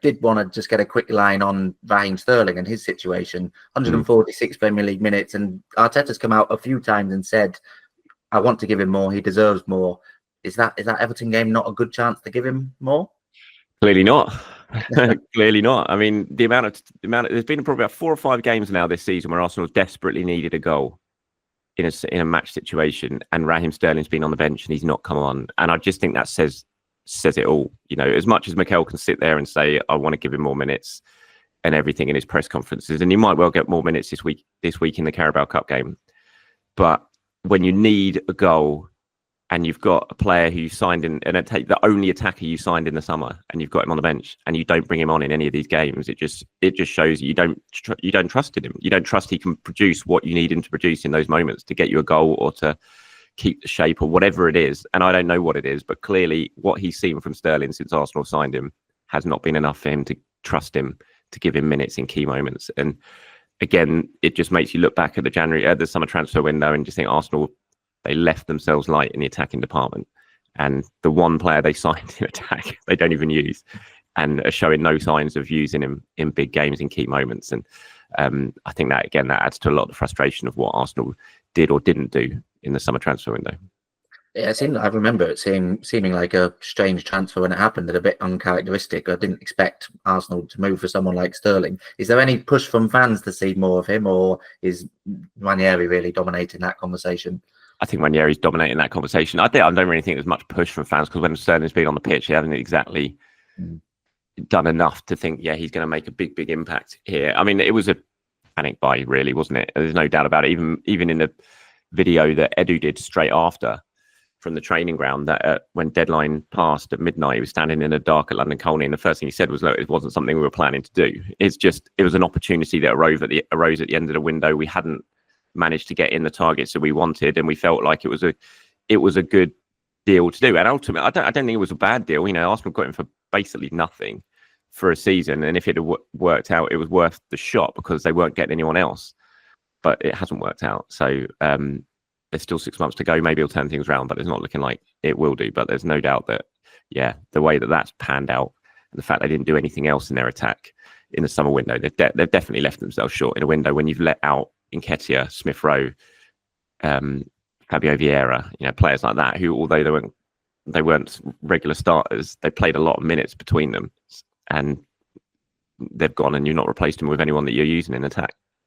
did want to just get a quick line on Raheem Sterling and his situation. 146 Premier League minutes, and Arteta's come out a few times and said, "I want to give him more. He deserves more." Is that Everton game not a good chance to give him more? Clearly not. Clearly not. I mean, the amount of there's been probably about 4 or 5 games now this season where Arsenal desperately needed a goal in a match situation, and Raheem Sterling's been on the bench and he's not come on. And I just think that says it all. You know, as much as Mikel can sit there and say, "I want to give him more minutes," and everything in his press conferences, and he might well get more minutes this week in the Carabao Cup game, but when you need a goal and you've got a player who you signed in, and the only attacker you signed in the summer, and you've got him on the bench, and you don't bring him on in any of these games, it just shows you don't trust him. You don't trust he can produce what you need him to produce in those moments to get you a goal or to keep the shape or whatever it is. And I don't know what it is, but clearly what he's seen from Sterling since Arsenal signed him has not been enough for him to trust him to give him minutes in key moments. And again, it just makes you look back at the summer transfer window and just think Arsenal, they left themselves light in the attacking department, and the one player they signed in attack they don't even use, and are showing no signs of using him in big games in key moments. And I think that again, that adds to a lot of the frustration of what Arsenal did or didn't do in the summer transfer window. Yeah, I remember it seeming like a strange transfer when it happened, and a bit uncharacteristic. I didn't expect Arsenal to move for someone like Sterling. Is there any push from fans to see more of him, or is Ranieri really dominating that conversation? I think Ranieri's dominating that conversation. I don't really think there's much push from fans, because when Sterling's been on the pitch, he hasn't exactly done enough to think, yeah, he's going to make a big impact here. I mean, it was a panic buy, really, wasn't it? There's no doubt about it. Even in the video that Edu did straight after from the training ground, that when deadline passed at midnight, he was standing in the dark at London Colney, and the first thing he said was, "Look, it wasn't something we were planning to do. It was an opportunity that arose at the end of the window. We hadn't managed to get in the targets that we wanted, and we felt like it was a good deal to do." And ultimately, I don't think it was a bad deal. You know, Arsenal got him for basically nothing for a season, and if it had worked out, it was worth the shot because they weren't getting anyone else. But it hasn't worked out. So there's still 6 months to go. Maybe he'll turn things around, but it's not looking like it will do. But there's no doubt that, yeah, the way that that's panned out, and the fact they didn't do anything else in their attack in the summer window, they've definitely left themselves short in a window when you've let out Nketiah, Smith Rowe, Fabio Vieira, you know, players like that who, although they weren't regular starters, they played a lot of minutes between them, and they've gone, and you've not replaced them with anyone that you're using in attack.